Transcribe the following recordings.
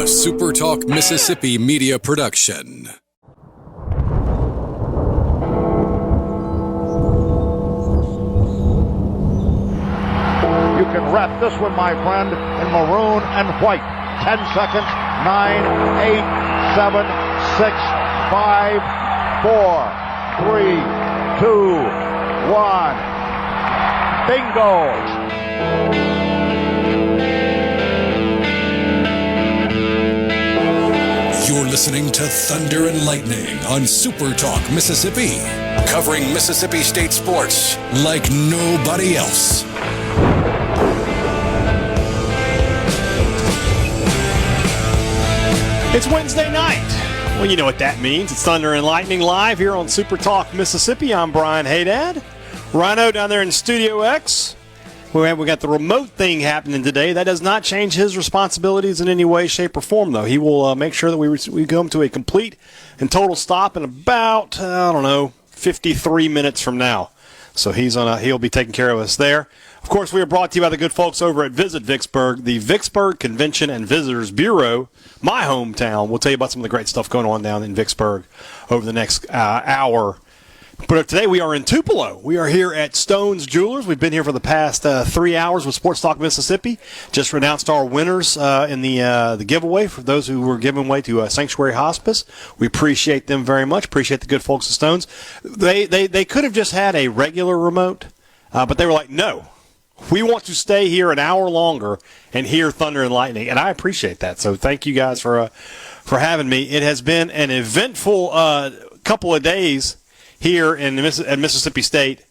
SuperTalk Mississippi Media production. You can wrap this one, my friend, in maroon and white. 10 seconds. 9, 8, 7, 6, 5, 4, 3, 2, 1. Bingo! You're listening to Thunder and Lightning on SuperTalk Mississippi, covering Mississippi State sports like nobody else. It's Wednesday night. Well, you know what that means. It's Thunder and Lightning live here on SuperTalk Mississippi. I'm Brian Hadad. Rhino down there in Studio X. We got the remote thing happening today. That does not change his responsibilities in any way, shape, or form, though. He will make sure that we come to a complete and total stop in about, 53 minutes from now. So he'll be taking care of us there. Of course, we are brought to you by the good folks over at Visit Vicksburg, the Vicksburg Convention and Visitors Bureau, my hometown. We'll tell you about some of the great stuff going on down in Vicksburg over the next hour. But today we are in Tupelo. We are here at Stone's Jewelers. We've been here for the past 3 hours with SportsTalk Mississippi. Just announced our winners in the giveaway for those who were given away to Sanctuary Hospice. We appreciate them very much. Appreciate the good folks at Stone's. They could have just had a regular remote, but they were like, no. We want to stay here an hour longer and hear Thunder and Lightning, and I appreciate that. So thank you guys for having me. It has been an eventful couple of days here at Mississippi State,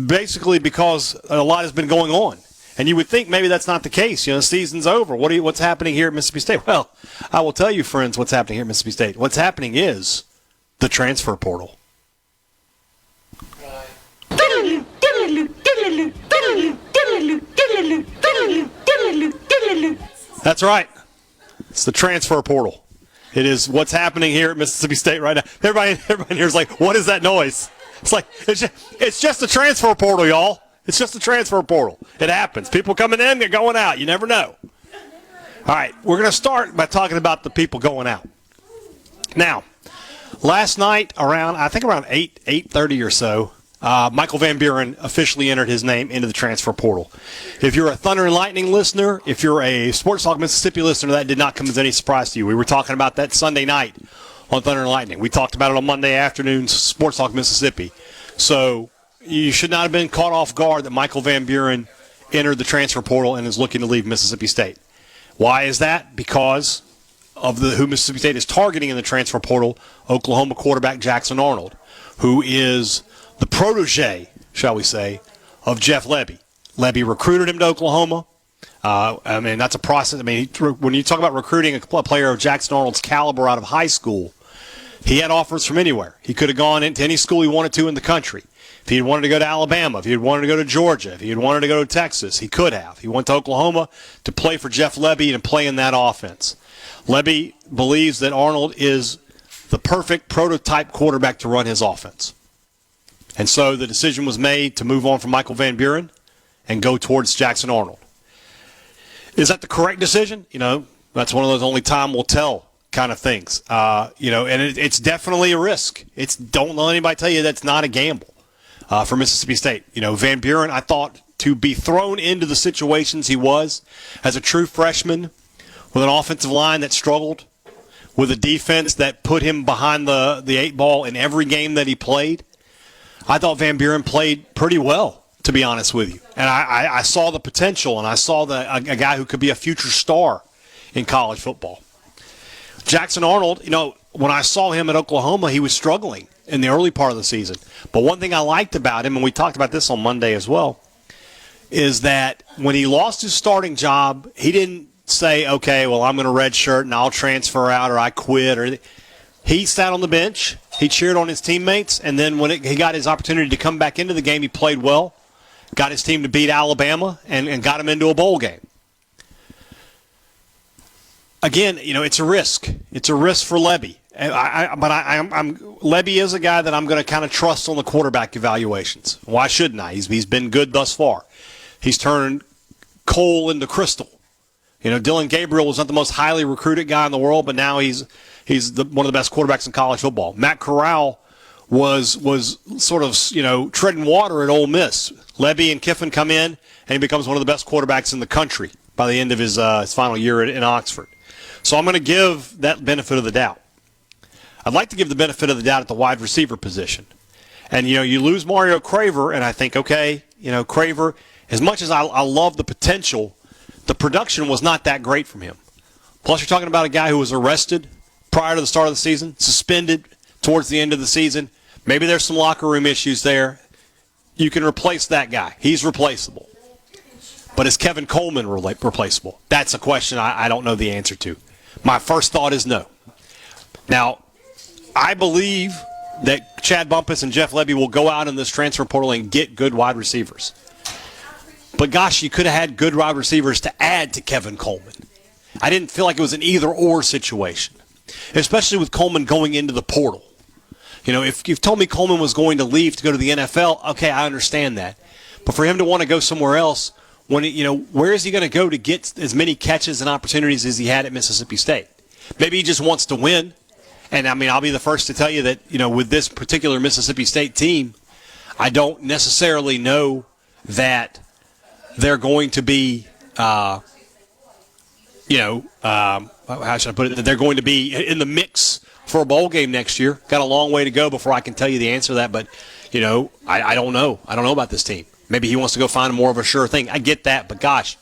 basically because a lot has been going on. And you would think maybe that's not the case. The season's over. What's happening here at Mississippi State? Well, I will tell you, friends, what's happening here at Mississippi State. What's happening is the transfer portal. That's right. It's the transfer portal. It is what's happening here at Mississippi State right now. Everybody here is like, what is that noise? It's like, it's just the transfer portal, y'all. It's just the transfer portal. It happens. People coming in, they're going out. You never know. All right, we're going to start by talking about the people going out. Now, last night around 8:30 or so, Michael Van Buren officially entered his name into the transfer portal. If you're a Thunder and Lightning listener, if you're a SportsTalk Mississippi listener, that did not come as any surprise to you. We were talking about that Sunday night on Thunder and Lightning. We talked about it on Monday afternoon's SportsTalk Mississippi. So you should not have been caught off guard that Michael Van Buren entered the transfer portal and is looking to leave Mississippi State. Why is that? Because of who Mississippi State is targeting in the transfer portal, Oklahoma quarterback Jackson Arnold, who is the protege, shall we say, of Jeff Lebby. Lebby recruited him to Oklahoma. That's a process. When you talk about recruiting a player of Jackson Arnold's caliber out of high school, he had offers from anywhere. He could have gone into any school he wanted to in the country. If he had wanted to go to Alabama, if he had wanted to go to Georgia, if he had wanted to go to Texas, he could have. He went to Oklahoma to play for Jeff Lebby and play in that offense. Lebby believes that Arnold is the perfect prototype quarterback to run his offense. And so the decision was made to move on from Michael Van Buren and go towards Jackson Arnold. Is that the correct decision? That's one of those only time will tell kind of things. And it's definitely a risk. Don't let anybody tell you that's not a gamble for Mississippi State. Van Buren, I thought, to be thrown into the situations he was as a true freshman with an offensive line that struggled, with a defense that put him behind the eight ball in every game that he played. I thought Van Buren played pretty well, to be honest with you. And I saw the potential, and I saw a guy who could be a future star in college football. Jackson Arnold, when I saw him at Oklahoma, he was struggling in the early part of the season. But one thing I liked about him, and we talked about this on Monday as well, is that when he lost his starting job, he didn't say, okay, well, I'm going to redshirt and I'll transfer out or I quit. Or he sat on the bench. He cheered on his teammates, and then when he got his opportunity to come back into the game, he played well, got his team to beat Alabama, and got him into a bowl game. Again, it's a risk. It's a risk for Lebby. Lebby is a guy that I'm going to kind of trust on the quarterback evaluations. Why shouldn't I? He's been good thus far. He's turned coal into crystal Dylan Gabriel was not the most highly recruited guy in the world, but now he's one of the best quarterbacks in college football. Matt Corral was sort of, treading water at Ole Miss. Lebby and Kiffin come in, and he becomes one of the best quarterbacks in the country by the end of his final year in Oxford. So I'm going to give that benefit of the doubt. I'd like to give the benefit of the doubt at the wide receiver position. And, you lose Mario Craver, and I think, okay, Craver, as much as I love the potential, the production was not that great from him. Plus, you're talking about a guy who was arrested prior to the start of the season, suspended towards the end of the season. Maybe there's some locker room issues there. You can replace that guy. He's replaceable. But is Kevin Coleman replaceable? That's a question I don't know the answer to. My first thought is no. Now, I believe that Chad Bumpus and Jeff Lebby will go out in this transfer portal and get good wide receivers. But gosh, you could have had good wide receivers to add to Kevin Coleman. I didn't feel like it was an either-or situation, especially with Coleman going into the portal. If you've told me Coleman was going to leave to go to the NFL, okay, I understand that. But for him to want to go somewhere else, where is he going to go to get as many catches and opportunities as he had at Mississippi State? Maybe he just wants to win. And, I'll be the first to tell you that, with this particular Mississippi State team, I don't necessarily know that they're going to be, how should I put it, that they're going to be in the mix for a bowl game next year. Got a long way to go before I can tell you the answer to that, but, I don't know. I don't know about this team. Maybe he wants to go find more of a sure thing. I get that, but gosh.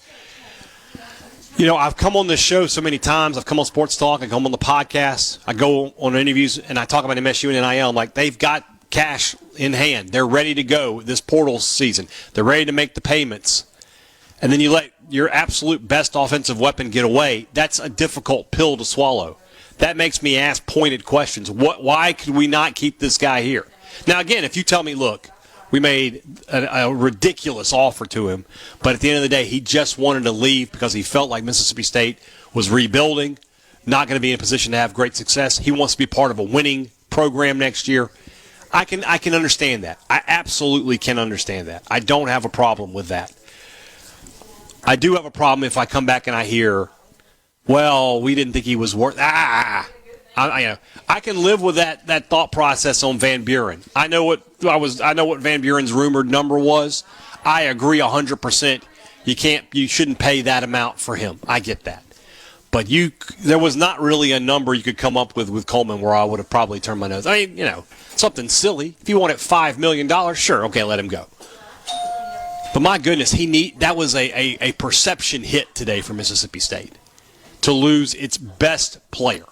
I've come on this show so many times. I've come on Sports Talk. I come on the podcast. I go on interviews, and I talk about MSU and NIL. I'm like, they've got cash in hand. They're ready to go this portal season. They're ready to make the payments. And then you let your absolute best offensive weapon get away. That's a difficult pill to swallow. That makes me ask pointed questions. Why could we not keep this guy here? Now, again, if you tell me, look, we made a ridiculous offer to him, but at the end of the day, he just wanted to leave because he felt like Mississippi State was rebuilding, not going to be in a position to have great success. He wants to be part of a winning program next year. I can understand that. I absolutely can understand that. I don't have a problem with that. I do have a problem if I come back and I hear, well, we didn't think he was worth. I can live with that thought process on Van Buren. I know what Van Buren's rumored number was. I agree 100%. You shouldn't pay that amount for him. I get that. But there was not really a number you could come up with Coleman where I would have probably turned my nose. Something silly. If you wanted $5 million, sure, okay, let him go. But my goodness, that was a perception hit today for Mississippi State to lose its best player.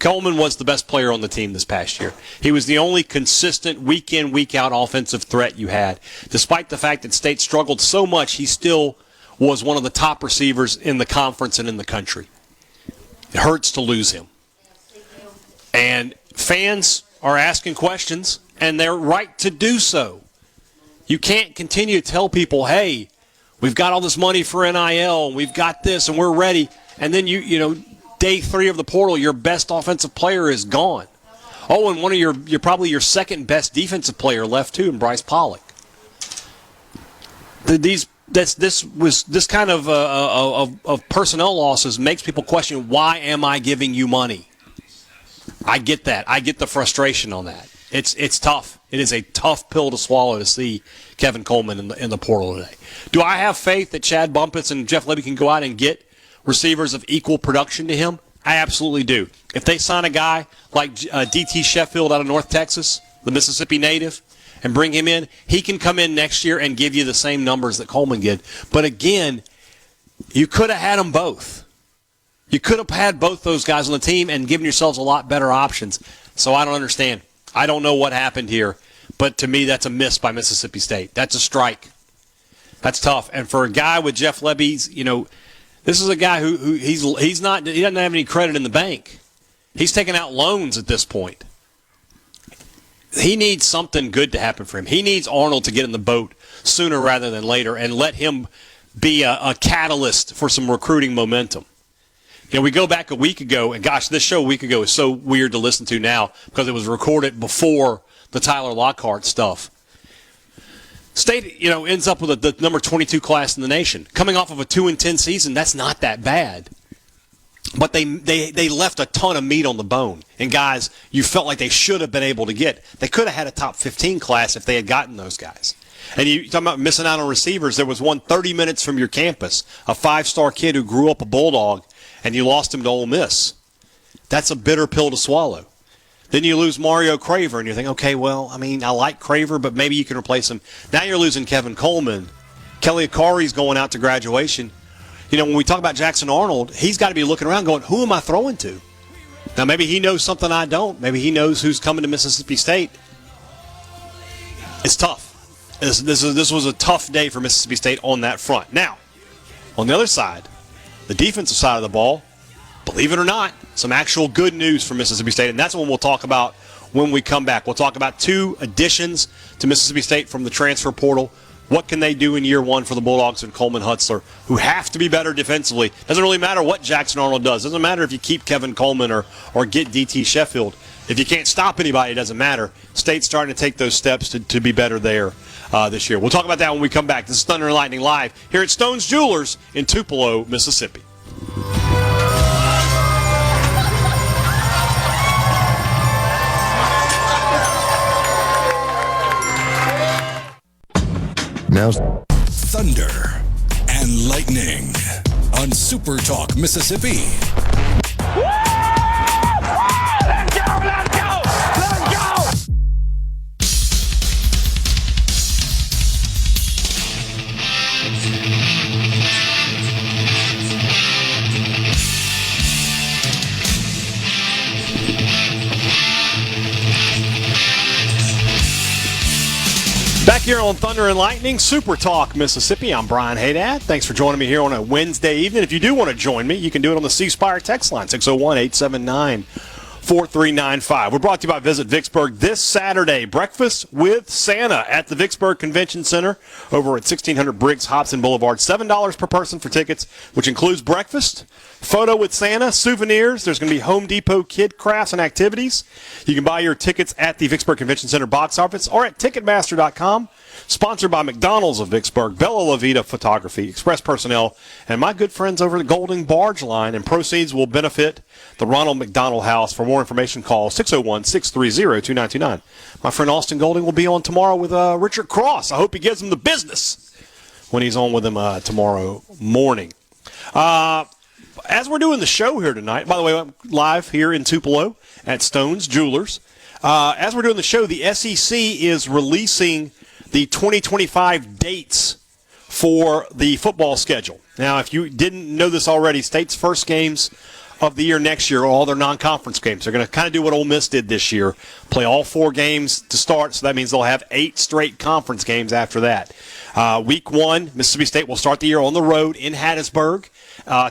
Coleman was the best player on the team this past year. He was the only consistent week-in, week-out offensive threat you had. Despite the fact that State struggled so much, he still was one of the top receivers in the conference and in the country. It hurts to lose him. And fans are asking questions, and they're right to do so. You can't continue to tell people, hey, we've got all this money for NIL, and we've got this, and we're ready. And then day 3 of the portal, your best offensive player is gone. Oh, and one of you're probably your second best defensive player left too, in Bryce Pollock. This kind of personnel losses makes people question, why am I giving you money? I get that. I get the frustration on that. It's tough. It is a tough pill to swallow to see Kevin Coleman in the portal today. Do I have faith that Chad Bumpus and Jeff Lebby can go out and get receivers of equal production to him? I absolutely do. If they sign a guy like D.T. Sheffield out of North Texas, the Mississippi native, and bring him in, he can come in next year and give you the same numbers that Coleman did. But again, you could have had them both. You could have had both those guys on the team and given yourselves a lot better options. So I don't understand. I don't know what happened here, but to me that's a miss by Mississippi State. That's a strike. That's tough. And for a guy with Jeff Lebby's, this is a guy who he doesn't have any credit in the bank. He's taking out loans at this point. He needs something good to happen for him. He needs Arnold to get in the boat sooner rather than later and let him be a catalyst for some recruiting momentum. We go back a week ago, and gosh, this show a week ago is so weird to listen to now because it was recorded before the Tyler Lockhart stuff. State, ends up with the number 22 class in the nation. Coming off of a 2-10 season, that's not that bad. But they left a ton of meat on the bone. And guys, you felt like they should have been able to get. They could have had a top 15 class if they had gotten those guys. And you talking about missing out on receivers. There was one 30 minutes from your campus, a 5-star kid who grew up a Bulldog, and you lost him to Ole Miss. That's a bitter pill to swallow. Then you lose Mario Craver, and you think, okay, well, I like Craver, but maybe you can replace him. Now you're losing Kevin Coleman. Kelly Akari's going out to graduation. When we talk about Jackson Arnold, he's got to be looking around going, who am I throwing to? Now, maybe he knows something I don't. Maybe he knows who's coming to Mississippi State. It's tough. This was a tough day for Mississippi State on that front. Now, on the other side, the defensive side of the ball, believe it or not, some actual good news for Mississippi State, and that's what we'll talk about when we come back. We'll talk about 2 additions to Mississippi State from the transfer portal. What can they do in year 1 for the Bulldogs and Coleman Hutzler, who have to be better defensively? Doesn't really matter what Jackson Arnold does. Doesn't matter if you keep Kevin Coleman or get DT Sheffield. If you can't stop anybody, it doesn't matter. State's starting to take those steps to be better there this year. We'll talk about that when we come back. This is Thunder and Lightning Live here at Stone's Jewelers in Tupelo, Mississippi. Now, Thunder and Lightning on SuperTalk Mississippi. Let's go! Let's go! Let's go! Back here on Thunder and Lightning, SuperTalk Mississippi. I'm Brian Hadad. Thanks for joining me here on a Wednesday evening. If you do want to join me, you can do it on the C Spire text line, 601-879-4395. We're brought to you by Visit Vicksburg this Saturday. Breakfast with Santa at the Vicksburg Convention Center over at 1600 Briggs Hobson Boulevard. $7 per person for tickets, which includes breakfast, photo with Santa, souvenirs. There's going to be Home Depot kid crafts and activities. You can buy your tickets at the Vicksburg Convention Center box office or at Ticketmaster.com. Sponsored by McDonald's of Vicksburg, Bella La Vida Photography, Express Personnel, and my good friends over at Golden Barge Line. And proceeds will benefit the Ronald McDonald House. For more information, call 601-630-2929. My friend Austin Golding will be on tomorrow with Richard Cross. I hope he gives him the business when he's on with him tomorrow morning. As we're doing the show here tonight, by the way, I'm live here in Tupelo at Stone's Jewelers. As we're doing the show, the SEC is releasing the 2025 dates for the football schedule. Now, if you didn't know this already, State's first games of the year next year are all their non-conference games. They're going to kind of do what Ole Miss did this year, play all 4 games to start, so that means they'll have 8 straight conference games after that. Week 1, Mississippi State will start the year on the road in Hattiesburg,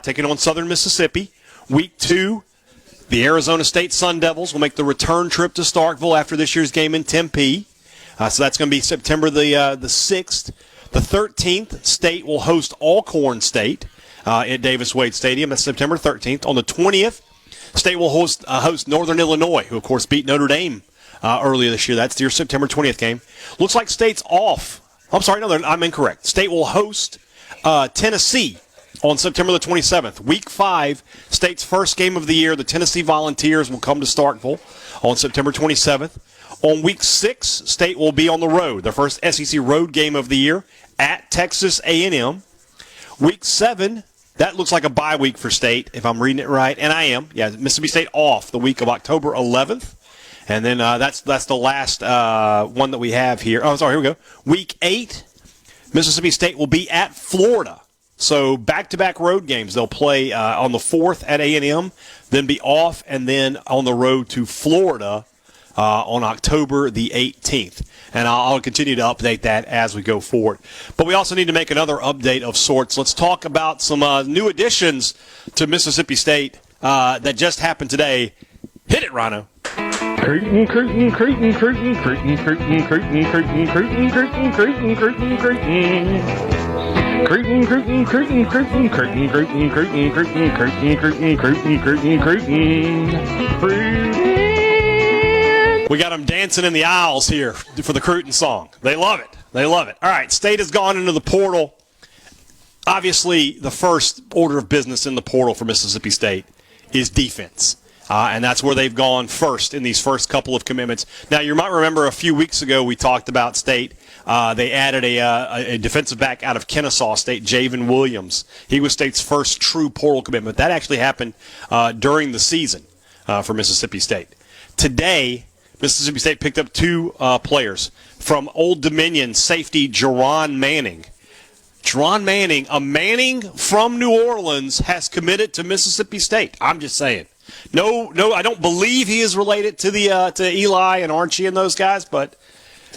taking on Southern Mississippi. Week 2, the Arizona State Sun Devils will make the return trip to Starkville after this year's game in Tempe. So that's going to be September the 6th. The 13th, State will host Alcorn State at Davis Wade Stadium. That's September 13th. On the 20th, State will host Northern Illinois, who, of course, beat Notre Dame earlier this year. That's your September 20th game. Looks like State's off. I'm sorry, no, I'm incorrect. State will host Tennessee on September the 27th. Week 5, State's first game of the year. The Tennessee Volunteers will come to Starkville on September 27th. On week 6, State will be on the road, their first SEC road game of the year at Texas A&M. Week 7, that looks like a bye week for State, if I'm reading it right, and I am. Yeah, Mississippi State off the week of October 11th. And then that's the last one that we have here. Oh, sorry, here we go. Week 8, Mississippi State will be at Florida. So back-to-back road games. They'll play on the 4th at A&M, then be off, and then on the road to Florida on October the 18th. And I'll continue to update that as we go forward. But we also need to make another update of sorts. Let's talk about some new additions to Mississippi State that just happened today. Hit it, Rhino. Curtain, curtain, curtain, curtain, curtain, curtain, curtain, curtain, curtain, curtain, curtain, curtain, curtain. Curtain, curtain, curtain, curtain, curtain, curtain, curtain, curtain, curtain, curtain, curtain, curtain, curtain. We got them dancing in the aisles here for the Cruton song. They love it. They love it. All right, State has gone into the portal. Obviously, the first order of business in the portal for Mississippi State is defense. And that's where they've gone first in these first couple of commitments. Now, you might remember a few weeks ago we talked about State. They added a defensive back out of Kennesaw State, Javen Williams. He was State's first true portal commitment. That actually happened during the season for Mississippi State. Today, Mississippi State picked up two players from Old Dominion safety Jerron Manning. Jerron Manning, a Manning from New Orleans, has committed to Mississippi State. I'm just saying. No, I don't believe he is related to to Eli and Archie and those guys, but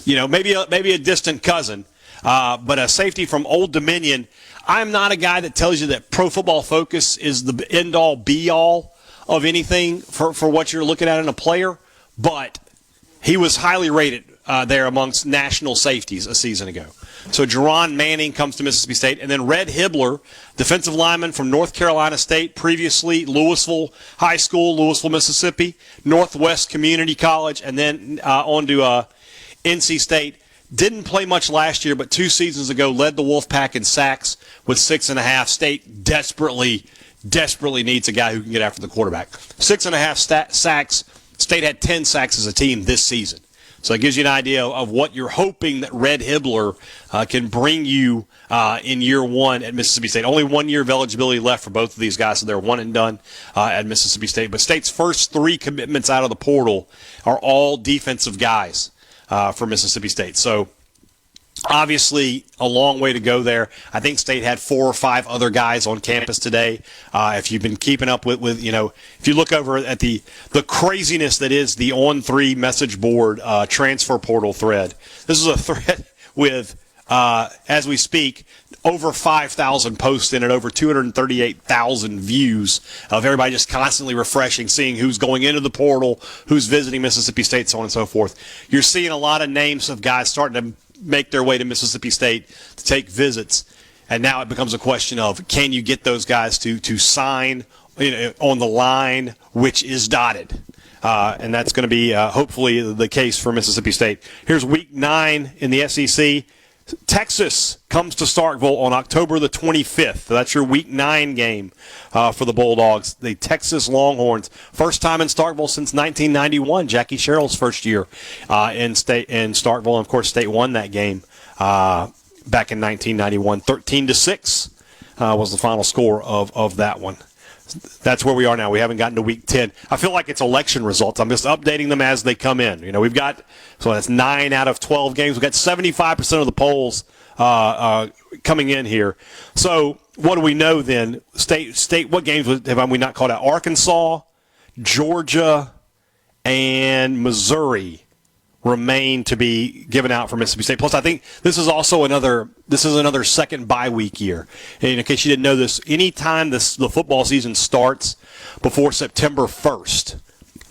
maybe a distant cousin. But a safety from Old Dominion. I'm not a guy that tells you that Pro Football Focus is the end-all, be-all of anything for what you're looking at in a player, but he was highly rated there amongst national safeties a season ago. So Jerron Manning comes to Mississippi State, and then Red Hibbler, defensive lineman from North Carolina State, previously Louisville High School, Louisville, Mississippi, Northwest Community College, and then on to NC State. Didn't play much last year, but 2 seasons ago led the Wolfpack in sacks with 6.5. State desperately needs a guy who can get after the quarterback. 6.5 sacks. State had 10 sacks as a team this season. So it gives you an idea of what you're hoping that Red Hibbler can bring you in year one at Mississippi State. Only 1 year of eligibility left for both of these guys, so they're one and done at Mississippi State. But State's first 3 commitments out of the portal are all defensive guys for Mississippi State. So obviously, a long way to go there. I think State had 4 or 5 other guys on campus today. If you've been keeping up with if you look over at the craziness that is the On3 message board transfer portal thread, this is a thread with, as we speak, over 5,000 posts in it, over 238,000 views of everybody just constantly refreshing, seeing who's going into the portal, who's visiting Mississippi State, so on and so forth. You're seeing a lot of names of guys starting to make their way to Mississippi State to take visits, and now it becomes a question of, can you get those guys to sign on the line which is dotted, and that's going to be hopefully the case for Mississippi State. Here's week 9 in the SEC. Texas comes to Starkville on October the 25th. So that's your week 9 game for the Bulldogs. The Texas Longhorns, first time in Starkville since 1991. Jackie Sherrill's first year in Starkville, and of course State won that game back in 1991. 13-6 was the final score of that one. That's where we are now. We haven't gotten to week 10. I feel like it's election results. I'm just updating them as they come in. We've got, so that's 9 out of 12 games. We've got 75% of the polls coming in here. So what do we know then? State. What games have we not called out? Arkansas, Georgia, and Missouri remain to be given out for Mississippi State. Plus, I think this is also another second bye week year. And in case you didn't know this, anytime the football season starts before September 1st,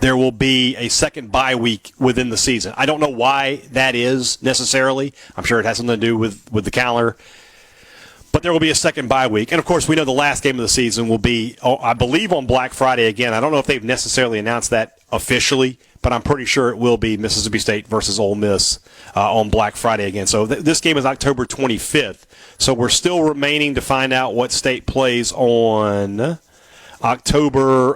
there will be a second bye week within the season. I don't know why that is necessarily. I'm sure it has something to do with the calendar. But there will be a second bye week. And, of course, we know the last game of the season will be, I believe, on Black Friday again. I don't know if they've necessarily announced that officially, but I'm pretty sure it will be Mississippi State versus Ole Miss on Black Friday again. So this game is October 25th. So we're still remaining to find out what State plays on November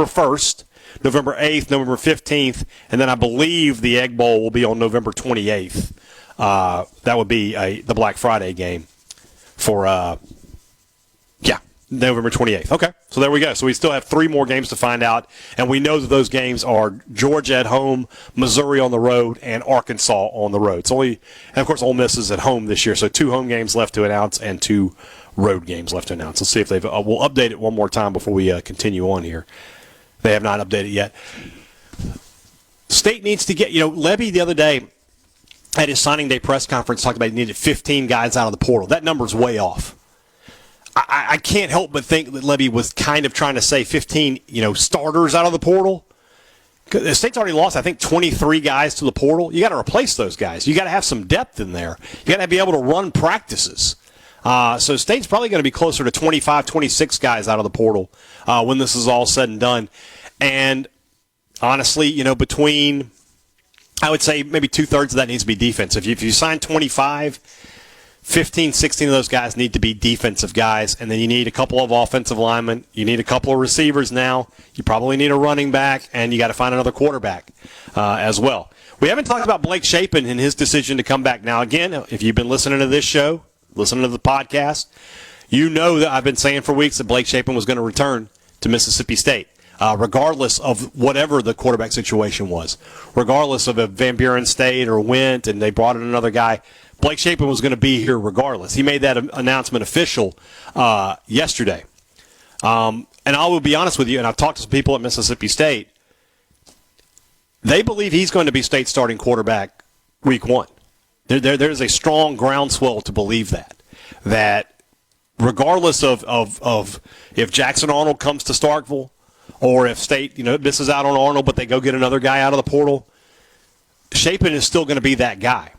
1st, November 8th, November 15th, and then I believe the Egg Bowl will be on November 28th. That would be the Black Friday game for November 28th. Okay, so there we go. So we still have 3 more games to find out, and we know that those games are Georgia at home, Missouri on the road, and Arkansas on the road. And of course, Ole Miss is at home this year, so 2 home games left to announce and 2 road games left to announce. Let's see if we'll update it one more time before we continue on here. They have not updated yet. State needs to get, Levy the other day at his signing day press conference talked about he needed 15 guys out of the portal. That number's way off. I can't help but think that Levy was kind of trying to say 15, starters out of the portal. The State's already lost, I think, 23 guys to the portal. You got to replace those guys. You got to have some depth in there. You got to be able to run practices. So State's probably going to be closer to 25, 26 guys out of the portal when this is all said and done. And honestly, between I would say maybe 2/3 of that needs to be defense. If you sign 25, 15, 16 of those guys need to be defensive guys, and then you need a couple of offensive linemen. You need a couple of receivers now. You probably need a running back, and you got to find another quarterback as well. We haven't talked about Blake Shapen and his decision to come back. Now, again, if you've been listening to this show, listening to the podcast, you know that I've been saying for weeks that Blake Shapen was going to return to Mississippi State, regardless of whatever the quarterback situation was, regardless of if Van Buren stayed or went and they brought in another guy. Blake Shapen was going to be here regardless. He made that announcement official yesterday. And I will be honest with you, and I've talked to some people at Mississippi State, they believe he's going to be State's starting quarterback week one. There's a strong groundswell to believe that regardless of if Jackson Arnold comes to Starkville or if State misses out on Arnold but they go get another guy out of the portal, Shapen is still going to be that guy.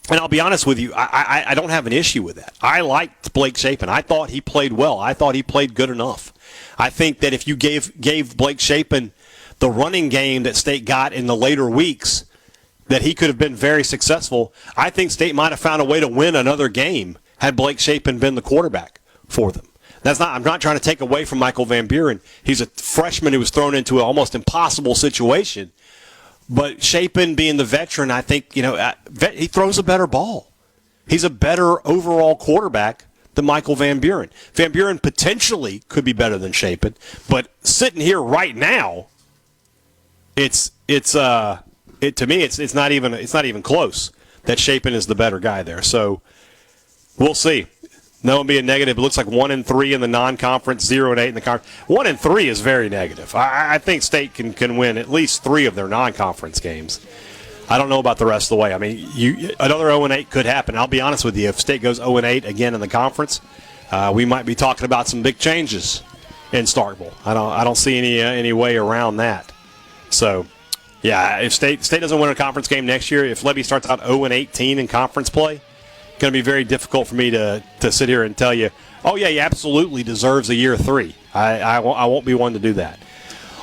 And I'll be honest with you, I don't have an issue with that. I liked Blake Shapen. I thought he played well. I thought he played good enough. I think that if you gave Blake Shapen the running game that State got in the later weeks, that he could have been very successful. I think State might have found a way to win another game had Blake Shapen been the quarterback for them. I'm not trying to take away from Michael Van Buren. He's a freshman who was thrown into an almost impossible situation. But Shapen, being the veteran, I think, he throws a better ball. He's a better overall quarterback than Michael Van Buren. Van Buren potentially could be better than Shapen, but sitting here right now, to me it's not even close that Shapen is the better guy there. So we'll see. That would be a negative. It looks like 1-3 in the non-conference, 0-8 in the conference. 1-3 is very negative. I think State can win at least 3 of their non-conference games. I don't know about the rest of the way. I mean, another 0-8 could happen. I'll be honest with you. If State goes 0-8 again in the conference, we might be talking about some big changes in Starkville. I don't see any way around that. So, yeah, if State doesn't win a conference game next year, if Levy starts out 0-18 in conference play, going to be very difficult for me to sit here and tell you, oh, yeah, he absolutely deserves a year 3. I won't be one to do that.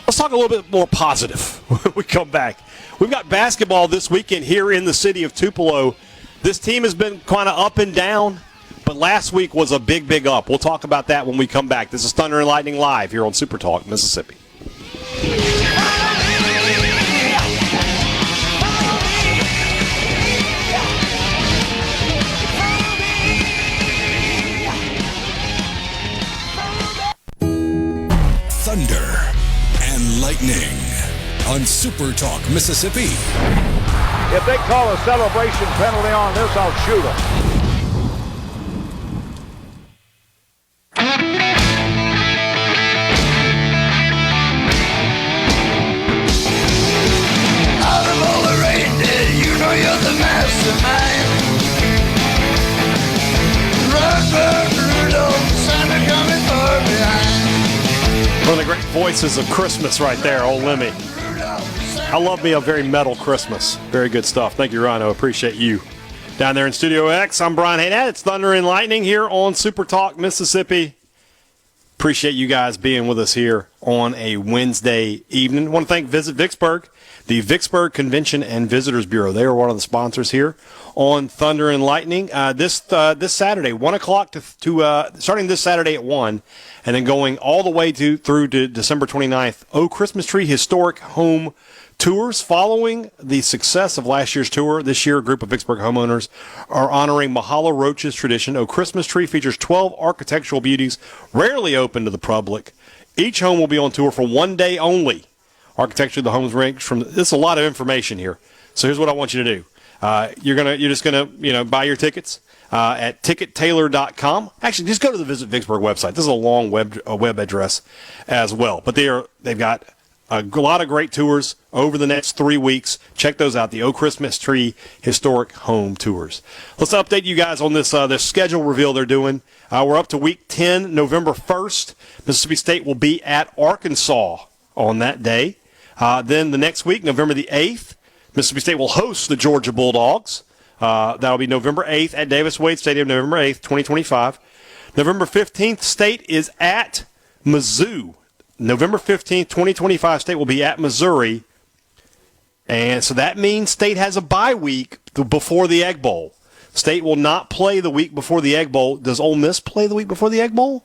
Let's talk a little bit more positive when we come back. We've got basketball this weekend here in the city of Tupelo. This team has been kind of up and down, but last week was a big, big up. We'll talk about that when we come back. This is Thunder and Lightning Live here on SuperTalk Mississippi. Thunder and Lightning on SuperTalk Mississippi. If they call a celebration penalty on this, I'll shoot them. Out of all the reindeer, you know you're the mastermind. Run, Rudolph, Santa coming far behind. One of the great voices of Christmas right there, old Lemmy. I love me a very metal Christmas. Very good stuff. Thank you, Rhino. Appreciate you. Down there in Studio X, I'm Brian Hadad. It's Thunder and Lightning here on SuperTalk Mississippi. Appreciate you guys being with us here on a Wednesday evening. I want to thank Visit Vicksburg, the Vicksburg Convention and Visitors Bureau. They are one of the sponsors here on Thunder and Lightning. This Saturday, 1 o'clock starting this Saturday at 1, and then going all the way through to December 29th. Oh, Christmas Tree Historic Home Tours. Following the success of last year's tour, this year a group of Vicksburg homeowners are honoring Mahalo Roach's tradition. Oh, Christmas Tree features 12 architectural beauties rarely open to the public. Each home will be on tour for 1 day only. Architecture of the homes range from. This is a lot of information here. So here's what I want you to do. You're just gonna buy your tickets at tickettailor.com. Actually, just go to the Visit Vicksburg website. This is a long web address as well. But they've got a lot of great tours over the next 3 weeks. Check those out, the Oh Christmas Tree Historic Home Tours. Let's update you guys on this schedule reveal they're doing. We're up to week 10, November 1st. Mississippi State will be at Arkansas on that day. Then the next week, November the 8th, Mississippi State will host the Georgia Bulldogs. That'll be November 8th at Davis-Wade Stadium, November 8th, 2025. November 15th, State is at Mizzou. November 15th, 2025, State will be at Missouri. And so that means State has a bye week before the Egg Bowl. State will not play the week before the Egg Bowl. Does Ole Miss play the week before the Egg Bowl?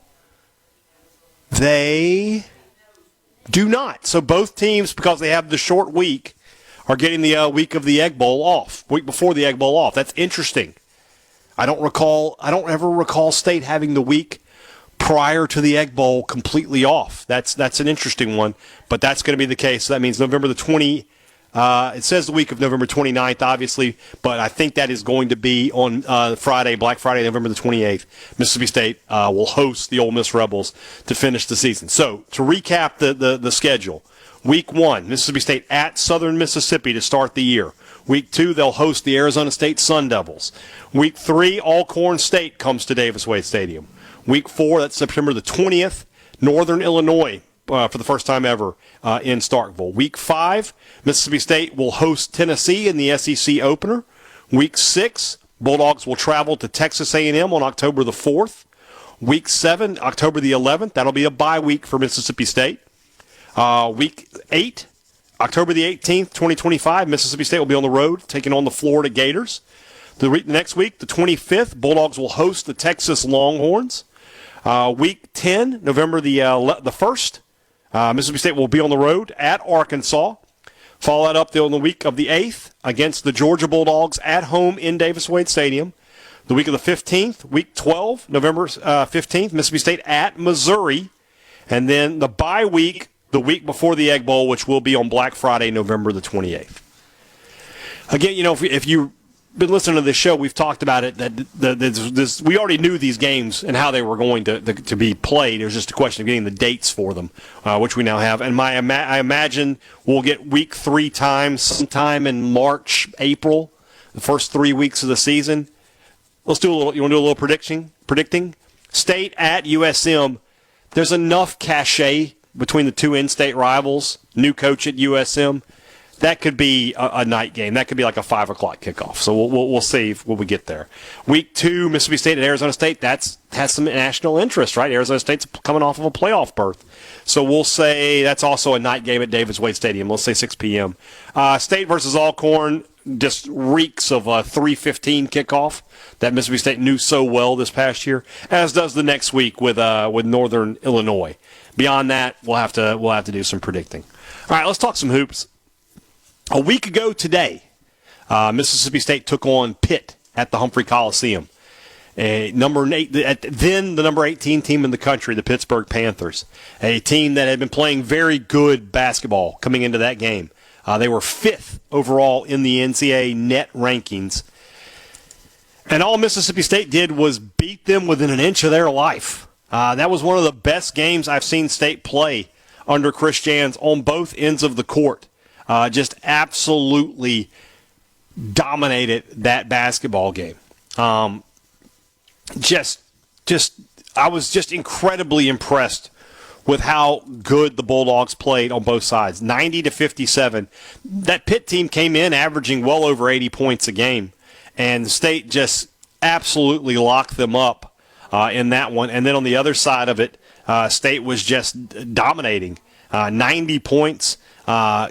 They do not. So both teams, because they have the short week, are getting the week of the Egg Bowl off, week before the Egg Bowl off. That's interesting. I don't ever recall State having the week prior to the Egg Bowl completely off. That's an interesting one, but that's going to be the case. So that means November the 20. It says the week of November 29th, obviously, but I think that is going to be on Friday, Black Friday, November the 28th. Mississippi State will host the Ole Miss Rebels to finish the season. So to recap the schedule, Week 1, Mississippi State at Southern Mississippi to start the year. Week 2, they'll host the Arizona State Sun Devils. Week 3, Alcorn State comes to Davis-Wade Stadium. Week 4, that's September the 20th, Northern Illinois for the first time ever in Starkville. Week 5, Mississippi State will host Tennessee in the SEC opener. Week 6, Bulldogs will travel to Texas A&M on October the 4th. Week 7, October the 11th, that'll be a bye week for Mississippi State. Week 8, October the 18th, 2025, Mississippi State will be on the road taking on the Florida Gators. The next week, the 25th, Bulldogs will host the Texas Longhorns. Week 10, November the 1st, Mississippi State will be on the road at Arkansas. Follow that up on the week of the 8th against the Georgia Bulldogs at home in Davis-Wade Stadium. The week of the 15th, week 12, November 15th, Mississippi State at Missouri. And then the bye week, the week before the Egg Bowl, which will be on Black Friday, November the 28th. Again, if you've been listening to this show, we've talked about it, that we already knew these games and how they were going to be played. It was just a question of getting the dates for them, which we now have. And I imagine we'll get week 3 times sometime in March, April, the first 3 weeks of the season. Let's do a little. You want to do a little predicting? State at USM. There's enough cachet between the two in-state rivals. New coach at USM. That could be a night game. That could be like a 5 o'clock kickoff. So we'll see when we get there. Week 2, Mississippi State at Arizona State. That has some national interest, right? Arizona State's coming off of a playoff berth. So we'll say that's also a night game at Davis-Wade Stadium. Let's say 6 p.m. State versus Alcorn just reeks of a 3:15 kickoff that Mississippi State knew so well this past year, as does the next week with Northern Illinois. Beyond that, we'll have to do some predicting. All right, let's talk some hoops. A week ago today, Mississippi State took on Pitt at the Humphrey Coliseum. The number 18 team in the country, the Pittsburgh Panthers, a team that had been playing very good basketball coming into that game. They were 5th overall in the NCAA net rankings. And all Mississippi State did was beat them within an inch of their life. That was one of the best games I've seen State play under Chris Jans on both ends of the court. Just absolutely dominated that basketball game. I was just incredibly impressed with how good the Bulldogs played on both sides. 90-57. That Pitt team came in averaging well over 80 points a game, and the State just absolutely locked them up in that one. And then on the other side of it, State was just dominating. 90 points. I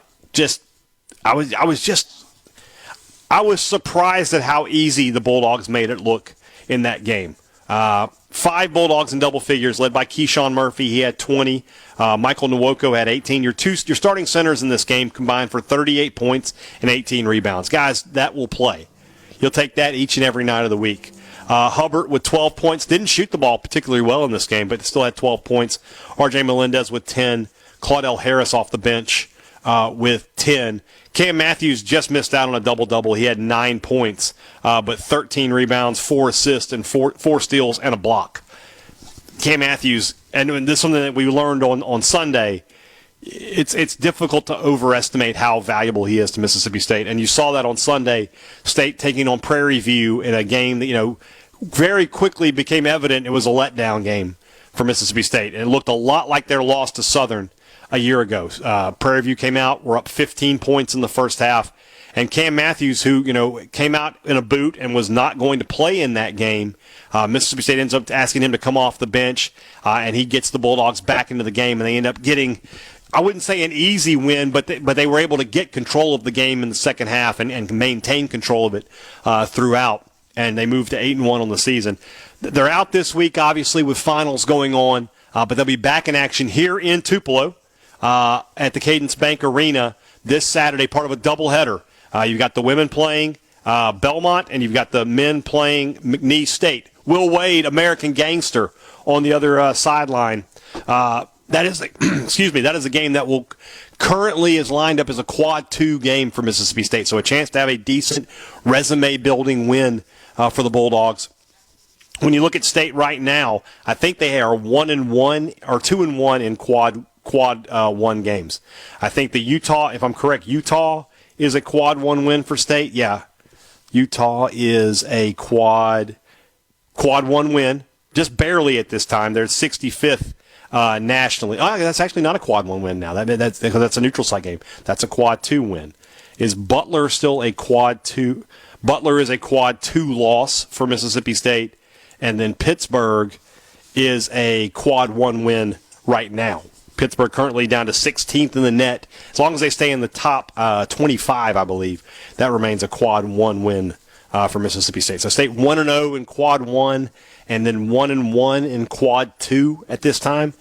was surprised at how easy the Bulldogs made it look in that game. 5 Bulldogs in double figures, led by Keyshawn Murphy. He had 20. Michael Nwoko had 18. Your starting centers in this game combined for 38 points and 18 rebounds. Guys, that will play. You'll take that each and every night of the week. Hubbard with 12 points. Didn't shoot the ball particularly well in this game, but still had 12 points. R.J. Melendez with 10. Claudell Harris off the bench with 10. Cam Matthews just missed out on a double-double. He had 9 points, but 13 rebounds, 4 assists, and four steals and a block. Cam Matthews, and this is something that we learned on Sunday, it's difficult to overestimate how valuable he is to Mississippi State. And you saw that on Sunday, State taking on Prairie View in a game that, very quickly became evident it was a letdown game for Mississippi State. And it looked a lot like their loss to Southern a year ago. Prairie View came out, were up 15 points in the first half. And Cam Matthews, who, came out in a boot and was not going to play in that game, Mississippi State ends up asking him to come off the bench, and he gets the Bulldogs back into the game, and they end up getting I wouldn't say an easy win, but they were able to get control of the game in the second half and maintain control of it throughout. And they moved to 8-1 on the season. They're out this week, obviously, with finals going on, but they'll be back in action here in Tupelo at the Cadence Bank Arena this Saturday, part of a doubleheader. You've got the women playing Belmont, and you've got the men playing McNeese State. Will Wade, American Gangster, on the other sideline. That is a game that will currently is lined up as a quad 2 game for Mississippi State. So a chance to have a decent resume-building win for the Bulldogs. When you look at State right now, I think they are 1-1 or 2-1 in quad 1 games. I think the Utah, if I'm correct, Utah is a quad 1 win for State. Yeah, Utah is a quad 1 win, just barely at this time. They're 65th nationally. That's actually not a quad 1 win now. That's a neutral site game. That's a quad 2 win. Is Butler still a quad 2? Butler is a quad 2 loss for Mississippi State. And then Pittsburgh is a quad 1 win right now. Pittsburgh currently down to 16th in the net. As long as they stay in the top 25, I believe, that remains a quad 1 win for Mississippi State. So State 1-0 in quad 1 and then 1-1 in quad 2 at this time.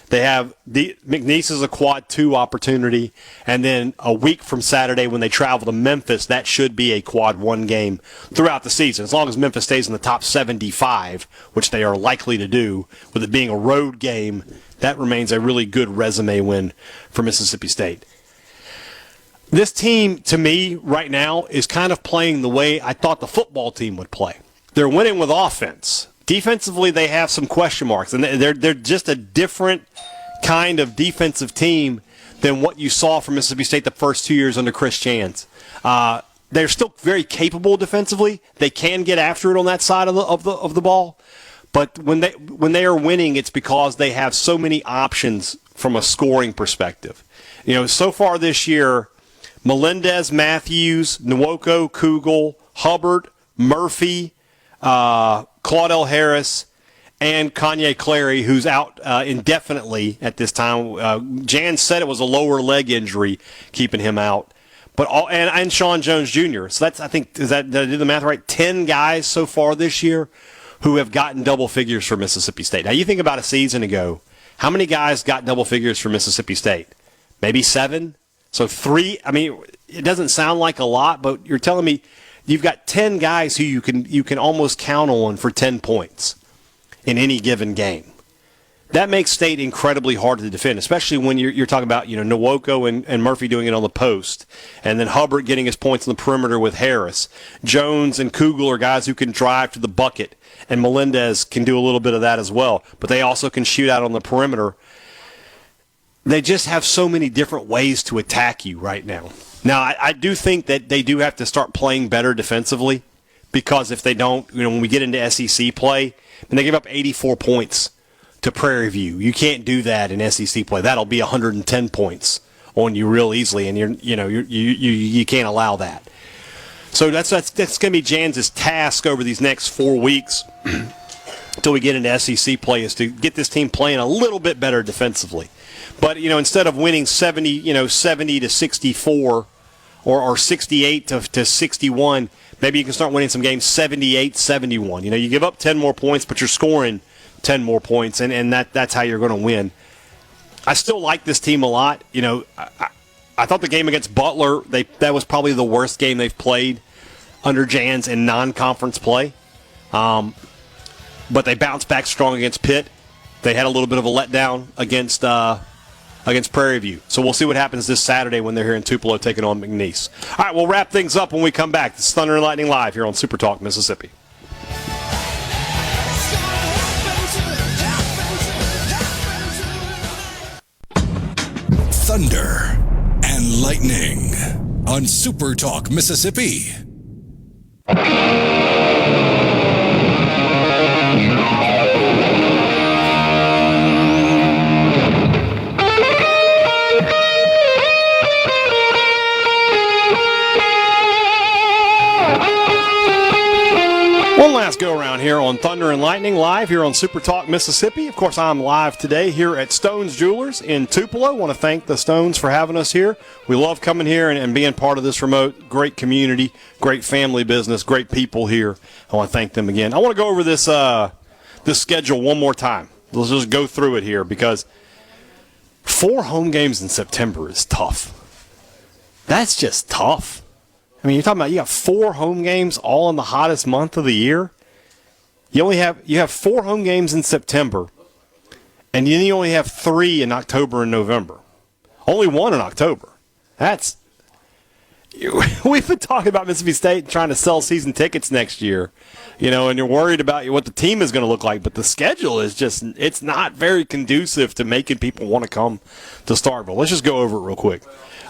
They have McNeese is a quad 2 opportunity, and then a week from Saturday when they travel to Memphis, that should be a quad 1 game throughout the season. As long as Memphis stays in the top 75, which they are likely to do, with it being a road game, that remains a really good resume win for Mississippi State. This team, to me, right now, is kind of playing the way I thought the football team would play. They're winning with offense. Defensively, they have some question marks, and they're just a different kind of defensive team than what you saw from Mississippi State the first 2 years under Chris Chance. They're still very capable defensively. They can get after it on that side of the ball, but when they are winning, it's because they have so many options from a scoring perspective. So far this year, Melendez, Matthews, Nwoko, Kugel, Hubbard, Murphy, Claudel Harris, and Kanye Clary, who's out indefinitely at this time. Jan said it was a lower leg injury keeping him out. But and Sean Jones Jr. So that's, I think, did I do the math right? 10 guys so far this year who have gotten double figures for Mississippi State. Now, you think about a season ago, how many guys got double figures for Mississippi State? Maybe 7? So 3, I mean, it doesn't sound like a lot, but you're telling me you've got 10 guys who you can almost count on for 10 points in any given game. That makes State incredibly hard to defend, especially when you're talking about Nwoko and Murphy doing it on the post, and then Hubbard getting his points on the perimeter with Harris. Jones and Kugel are guys who can drive to the bucket, and Melendez can do a little bit of that as well, but they also can shoot out on the perimeter. They just have so many different ways to attack you right now. Now, I do think that they do have to start playing better defensively, because if they don't, when we get into SEC play, and they give up 84 points to Prairie View, you can't do that in SEC play. That'll be 110 points on you real easily, and you can't allow that. So that's going to be Jan's task over these next 4 weeks until we get into SEC play, is to get this team playing a little bit better defensively. But instead of winning 70 to 64 or 68 to 61, maybe you can start winning some games 78-71. You give up 10 more points, but you're scoring 10 more points, and that's how you're going to win. I still like this team a lot. I thought the game against Butler, that was probably the worst game they've played under Jans in non-conference play. But they bounced back strong against Pitt. They had a little bit of a letdown against Prairie View. So we'll see what happens this Saturday when they're here in Tupelo taking on McNeese. All right, we'll wrap things up when we come back. This is Thunder and Lightning Live here on SuperTalk Mississippi. Thunder and Lightning on SuperTalk Mississippi. One last go around here on Thunder and Lightning, live here on SuperTalk Mississippi. Of course, I'm live today here at Stone's Jewelers in Tupelo. I want to thank the Stones for having us here. We love coming here and being part of this remote, great community, great family business, great people here. I want to thank them again. I want to go over this schedule one more time. Let's just go through it here because 4 home games in September is tough. That's just tough. I mean, you're talking about you got 4 home games all in the hottest month of the year. You have 4 home games in September, and then you only have 3 in October and November. Only 1 in October. We've been talking about Mississippi State trying to sell season tickets next year, and you're worried about what the team is going to look like, but the schedule is it's not very conducive to making people want to come to Starkville. Let's just go over it real quick.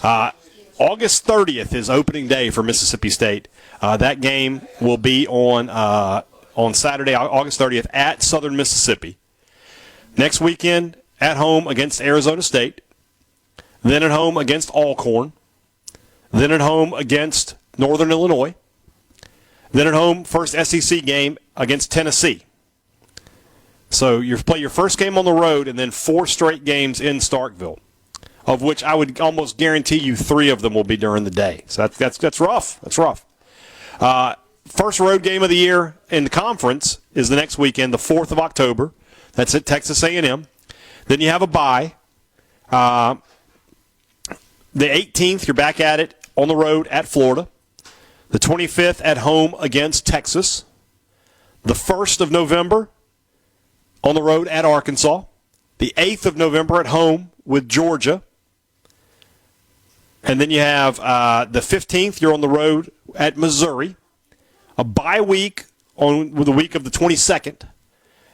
August 30th is opening day for Mississippi State. That game will be on Saturday, August 30th, at Southern Mississippi. Next weekend, at home against Arizona State. Then at home against Alcorn. Then at home against Northern Illinois. Then at home, first SEC game against Tennessee. So you play your first game on the road and then 4 straight games in Starkville, of which I would almost guarantee you 3 of them will be during the day. So that's rough. That's rough. First road game of the year in the conference is the next weekend, the 4th of October. That's at Texas A&M. Then you have a bye. The 18th, you're back at it on the road at Florida. The 25th at home against Texas. The 1st of November on the road at Arkansas. The 8th of November at home with Georgia. And then you have the 15th, you're on the road at Missouri. A bye week with the week of the 22nd.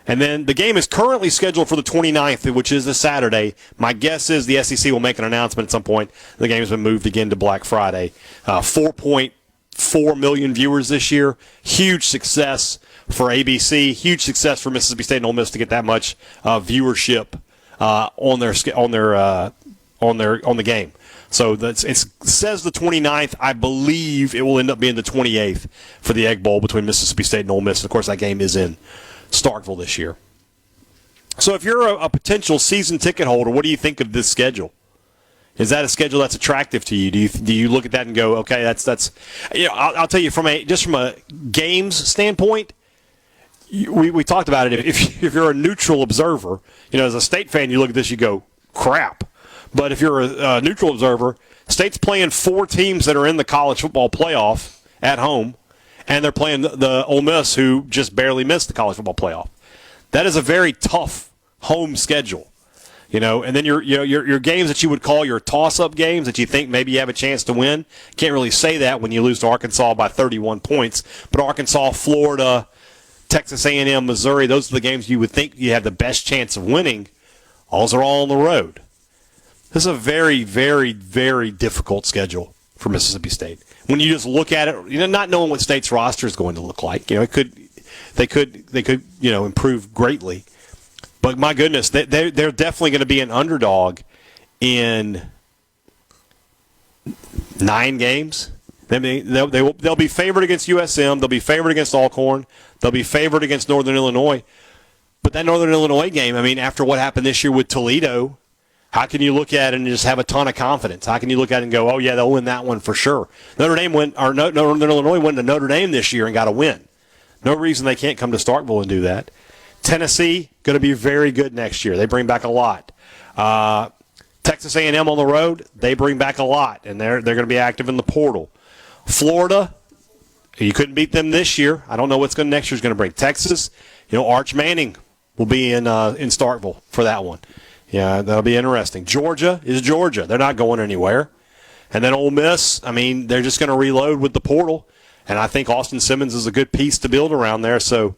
And then the game is currently scheduled for the 29th, which is a Saturday. My guess is the SEC will make an announcement at some point. The game has been moved again to Black Friday. 4.4 million viewers this year. Huge success for ABC. Huge success for Mississippi State and Ole Miss to get that much viewership on the game. So it says the 29th. I believe it will end up being the 28th for the Egg Bowl between Mississippi State and Ole Miss. Of course, that game is in Starkville this year. So if you're a potential season ticket holder, what do you think of this schedule? Is that a schedule that's attractive to you? Do you look at that and go, okay, that's I'll tell you from a games standpoint. We talked about it. If you're a neutral observer, as a State fan, you look at this, you go, crap. But if you're a neutral observer, State's playing 4 teams that are in the college football playoff at home, and they're playing the Ole Miss, who just barely missed the college football playoff. That is a very tough home schedule, And then your games that you would call your toss-up games that you think maybe you have a chance to win. Can't really say that when you lose to Arkansas by 31 points. But Arkansas, Florida, Texas A&M, Missouri, those are the games you would think you have the best chance of winning. Those are all on the road. This is a very, very, very difficult schedule for Mississippi State. When you just look at it, not knowing what State's roster is going to look like, they could improve greatly. But my goodness, they're definitely going to be an underdog in 9 games. They'll be favored against USM. They'll be favored against Alcorn. They'll be favored against Northern Illinois. But that Northern Illinois game, after what happened this year with Toledo, how can you look at it and just have a ton of confidence? How can you look at it and go, oh, yeah, they'll win that one for sure? Northern Illinois went to Notre Dame this year and got a win. No reason they can't come to Starkville and do that. Tennessee, going to be very good next year. They bring back a lot. Texas A&M on the road, they bring back a lot, and they're going to be active in the portal. Florida, you couldn't beat them this year. I don't know what's next year's going to bring. Texas, Arch Manning will be in Starkville for that one. Yeah, that'll be interesting. Georgia is Georgia. They're not going anywhere. And then Ole Miss, they're just going to reload with the portal. And I think Austin Simmons is a good piece to build around there. So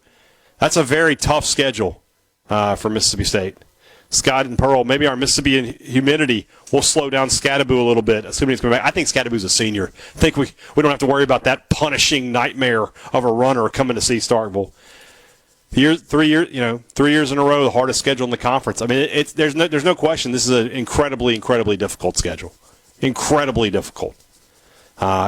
that's a very tough schedule for Mississippi State. Scott and Pearl, maybe our Mississippi humidity will slow down Scadaboo a little bit, assuming he's coming back. I think Scadaboo's a senior. I think we don't have to worry about that punishing nightmare of a runner coming to see Starkville. 3 years in a row, the hardest schedule in the conference. There's no question this is an incredibly, incredibly difficult schedule. Incredibly difficult.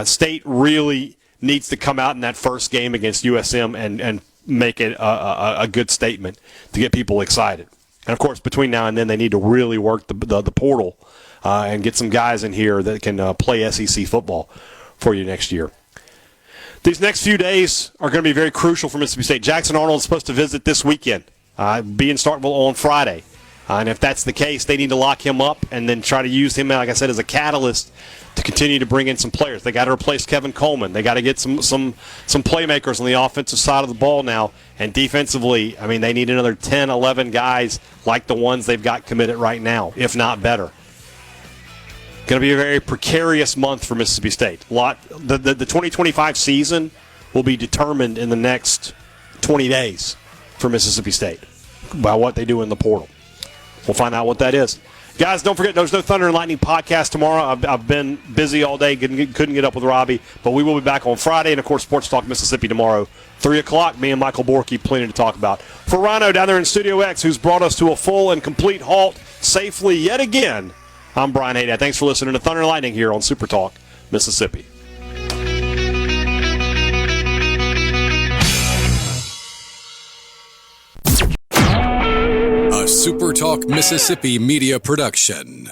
State really needs to come out in that first game against USM and make it a good statement to get people excited. And, of course, between now and then, they need to really work the portal and get some guys in here that can play SEC football for you next year. These next few days are going to be very crucial for Mississippi State. Jackson Arnold is supposed to visit this weekend, be in Starkville on Friday. And if that's the case, they need to lock him up and then try to use him, like I said, as a catalyst to continue to bring in some players. They got to replace Kevin Coleman. They got to get some playmakers on the offensive side of the ball now. And defensively, I mean, they need another 10, 11 guys like the ones they've got committed right now, if not better. Going to be a very precarious month for Mississippi State. The 2025 season will be determined in the next 20 days for Mississippi State by what they do in the portal. We'll find out what that is. Guys, don't forget, there's no Thunder and Lightning podcast tomorrow. I've been busy all day, couldn't get up with Robbie, but we will be back on Friday, and, of course, Sports Talk Mississippi tomorrow, 3 o'clock. Me and Michael Borky, plenty to talk about. For Rhino down there in Studio X, who's brought us to a full and complete halt safely yet again, I'm Brian Hadad. Thanks for listening to Thunder and Lightning here on SuperTalk Mississippi. A SuperTalk Mississippi Media production.